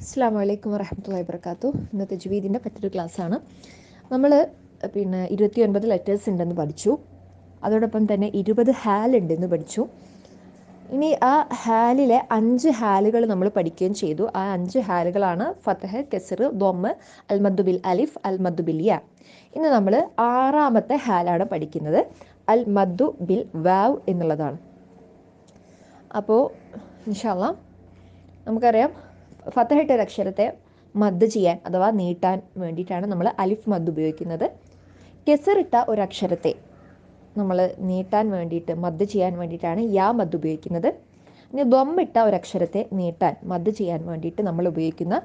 അസ്സലാമു അലൈക്കും വറഹ്മത്തുള്ളാഹി വബറകാതുഹു. ഇന്ന് തജ്വീദിൻ്റെ മറ്റൊരു ക്ലാസ്സാണ്. നമ്മൾ 29 ലെറ്റേഴ്സ് ഉണ്ടെന്ന് പഠിച്ചു. അതോടൊപ്പം തന്നെ 20 ഹാൽ ഉണ്ടെന്ന് പഠിച്ചു. ഇനി ആ ഹാലിലെ 5 ഹാലുകൾ നമ്മൾ പഠിക്കുകയും ചെയ്തു. ആ 5 ഹാലുകളാണ് ഫത്ഹ്, കസ്ർ, ദമ്മ്, അൽ മദ്ദു ബിൽ അലിഫ്, അൽ മദ്ദു ബിൽ യാ. ഇന്ന് നമ്മൾ 6ാമത്തെ ഹാലാണ് പഠിക്കുന്നത്, അൽ മദ്ദു ബിൽ വാവ് എന്നുള്ളതാണ്. അപ്പോൾ ഇൻഷാ അല്ലാഹ് നമുക്കറിയാം, ഫതഹിട്ട ഒരു അക്ഷരത്തെ മദ് ചെയ്യാൻ അഥവാ നീട്ടാൻ വേണ്ടിയിട്ടാണ് നമ്മൾ അലിഫ് മദ് ഉപയോഗിക്കുന്നത്. കെസറിട്ട ഒരു അക്ഷരത്തെ നമ്മൾ നീട്ടാൻ വേണ്ടിയിട്ട് മദ് ചെയ്യാൻ വേണ്ടിയിട്ടാണ് യാ മദ് ഉപയോഗിക്കുന്നത്. ഇനി ദമ്മിട്ട ഒരു അക്ഷരത്തെ നീട്ടാൻ മദ് ചെയ്യാൻ വേണ്ടിയിട്ട് നമ്മൾ ഉപയോഗിക്കുന്ന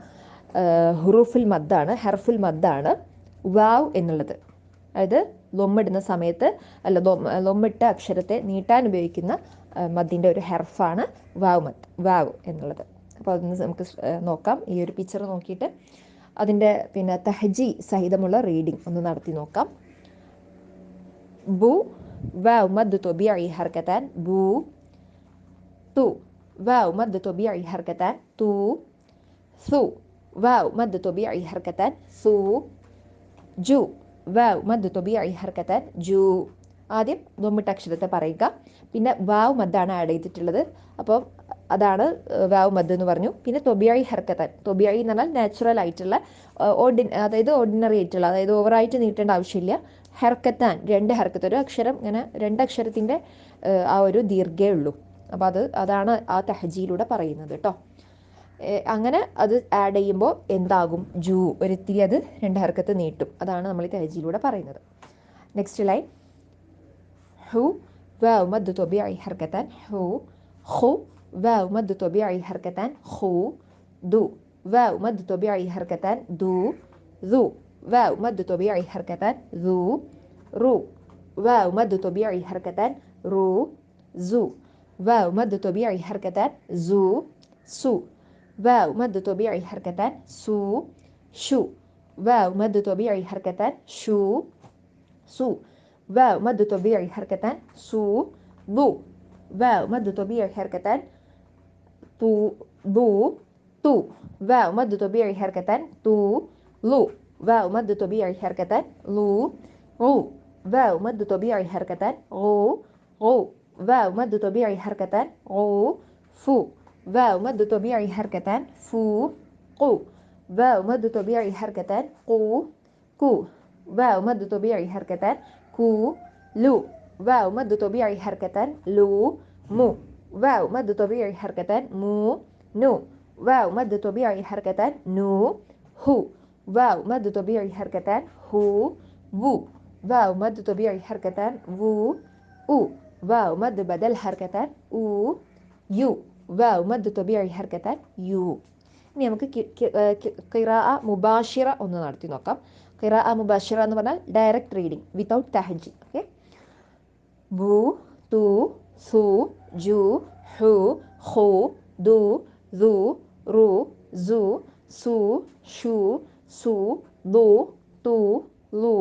ഹുറൂഫുൽ മദ്ദാണ്, ഹർഫുൽ മദ്ദാണ് വാവ് എന്നുള്ളത്. അതായത് ദമ്മിടുന്ന സമയത്ത് ദമ്മിട്ട അക്ഷരത്തെ നീട്ടാൻ ഉപയോഗിക്കുന്ന മദ്ദിൻ്റെ ഒരു ഹർഫാണ് വാവ് എന്നുള്ളത്. അപ്പോൾ അതൊന്ന് നമുക്ക് നോക്കാം. ഈ ഒരു പിക്ചർ നോക്കിയിട്ട് അതിൻ്റെ തഹജി സഹിതമുള്ള റീഡിംഗ് ഒന്ന് നടത്തി നോക്കാം. ബു വാവ് മദ് തൊബിഇ ഹർക്കത്താൻ ബു. തു വാവ് മദ് തൊബിഇ ഹർക്കത്താൻ തു. സു വാവ് മദ് തൊബിഇ ഹർക്കത്താൻ സു. ജു വാവ് മദ് തൊബിഇ ഹർക്കത്താൻ ജു. ആദ്യം ദമ്മിട്ട അക്ഷരത്തെ പറയുക, പിന്നെ വാവ് മദ്ദാണ് ആഡ് ചെയ്തിട്ടുള്ളത്. അപ്പോൾ അതാണ് വാവ് മദ് എന്ന് പറഞ്ഞു. പിന്നെ തൊബിഇ ഹർക്കത്താൻ, തൊബിഇ എന്ന് പറഞ്ഞാൽ നാച്ചുറൽ ആയിട്ടുള്ള അതായത് ഓർഡിനറി ആയിട്ടുള്ള, അതായത് ഓവറായിട്ട് നീട്ടേണ്ട ആവശ്യമില്ല. ഹർക്കത്താൻ 2 ഹർക്കത്ത്, ഒരു അക്ഷരം ഇങ്ങനെ 2 അക്ഷരത്തിൻ്റെ ആ ഒരു ദീർഘേ ഉള്ളൂ. അപ്പോൾ അതാണ് ആ തഹജിയിലൂടെ പറയുന്നത് കേട്ടോ. അങ്ങനെ അത് ആഡ് ചെയ്യുമ്പോൾ എന്താകും? ജൂ, ഒരിത്തിരി അത് 2 ഹർക്കത്ത് നീട്ടും. അതാണ് നമ്മൾ ഈ തഹജിയിലൂടെ പറയുന്നത്. നെക്സ്റ്റ് ലൈൻ, ഹു വാവ് മദ് തൊബിഇ ഹർക്കത്താൻ ഹു. ഖു വാവ് മദ് തൊബിഇ ഹർക്കത്താൻ ഖു. ദു വാവ് മദ് തൊബിഇ ഹർക്കത്താൻ ദു. ദു വാവ് മദ് തൊബിഇ ഹർക്കത്താൻ ദു. റു വാവ് മദ് തൊബിഇ ഹർക്കത്താൻ റു. സു വാവ് മദ് തൊബിഇ ഹർക്കത്താൻ സു. സു വാവ് മദ് തൊബിഇ ഹർക്കത്താൻ സു. ഷു വാവ് മദ് തൊബിഇ ഹർക്കത്താൻ ഷു. സു واو مد طبيعي حركة سو. ضو واو مد طبيعي حركة طو. ضو. تو واو مد طبيعي حركة تو. لو واو مد طبيعي حركة لو. غو واو مد طبيعي حركة غو. غو واو مد طبيعي حركة غو. فو واو مد طبيعي حركة فو. قو واو مد طبيعي حركة قو. كو واو مد طبيعي حركة كو. لو واو مد طبيعي حركة لو. مو واو مد طبيعي حركة مو. نو واو مد طبيعي حركة نو. هو واو مد طبيعي حركة هو. وو واو مد طبيعي حركة وو. او واو مد بدل حركة او. يو واو مد طبيعي حركة يو. ഇനി നമുക്ക് ഖിറാഅ മുബാഷിറ ഒന്ന് നടത്തി നോക്കാം. ഖിറാഅ മുബാഷിറ എന്ന് പറഞ്ഞാൽ ഡയറക്റ്റ് റീഡിംഗ് വിത്തൗട്ട് തഹജി. ഓക്കെ, ബു തു സു ജു ഹു ഖു ദു ദു റു സു സു ഷു സു ദു തു ലു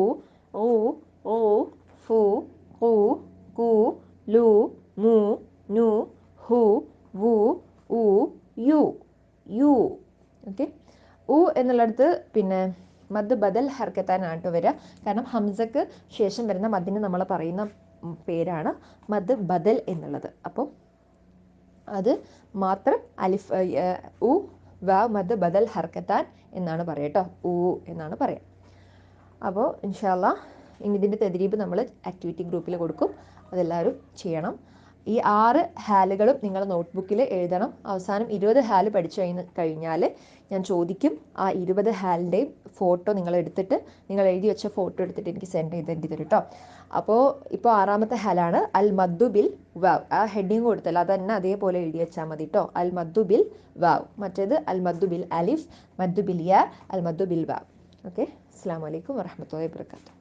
ഊ ഊ ഫു ഖു കു ലു മു നു ഹു വു ഉ യു യു. ഓക്കെ, ഉ എന്നുള്ളിടത്ത് മദ് ബദൽ ഹർക്കത്താനായിട്ട് വരിക. കാരണം ഹംസക്ക് ശേഷം വരുന്ന മദ്ദിന് നമ്മൾ പറയുന്ന പേരാണ് മദ് ബദൽ എന്നുള്ളത്. അപ്പോൾ അത് മാത്രം അലിഫ് ഉ വാവ് മദ് ബദൽ ഹർക്കത്താൻ എന്നാണ് പറയുക കേട്ടോ. ഉ എന്നാണ് പറയുക. അപ്പോൾ ഇൻഷാ അല്ലാഹ് ഇനി ഇതിൻ്റെ തദ്രീബ് നമ്മൾ ആക്ടിവിറ്റി ഗ്രൂപ്പിൽ കൊടുക്കും, അതെല്ലാവരും ചെയ്യണം. ഈ 6 ഹാലുകളും നിങ്ങൾ നോട്ട്ബുക്കിൽ എഴുതണം. അവസാനം 20 ഹാല് പഠിച്ചു കഴിഞ്ഞാൽ ഞാൻ ചോദിക്കും, ആ 20 ഹാലിൻ്റെയും ഫോട്ടോ നിങ്ങൾ എടുത്തിട്ട്, നിങ്ങൾ എഴുതി വെച്ച ഫോട്ടോ എടുത്തിട്ട് എനിക്ക് സെൻഡ് ചെയ്ത് തരും കേട്ടോ. അപ്പോൾ ഇപ്പോൾ 6ാമത്തെ ഹാലാണ് അൽ മദ്ദു ബിൽ വാവ്. ആ ഹെഡിങ് കൊടുത്തല്ലോ, അത് തന്നെ അതേപോലെ എഴുതി വെച്ചാൽ മതി കേട്ടോ. അൽ മദ്ദു ബിൽ വാവ്. മറ്റേത് അൽ മദ്ദു ബിൽ അലിഫ്, മദ്ദു ബിൽ യാ, അൽ മദ്ദു ബിൽ വാവ്. ഓക്കെ, അസ്സലാമു അലൈക്കും വറഹ്മത്തുള്ളാഹി വബറകാതുഹു.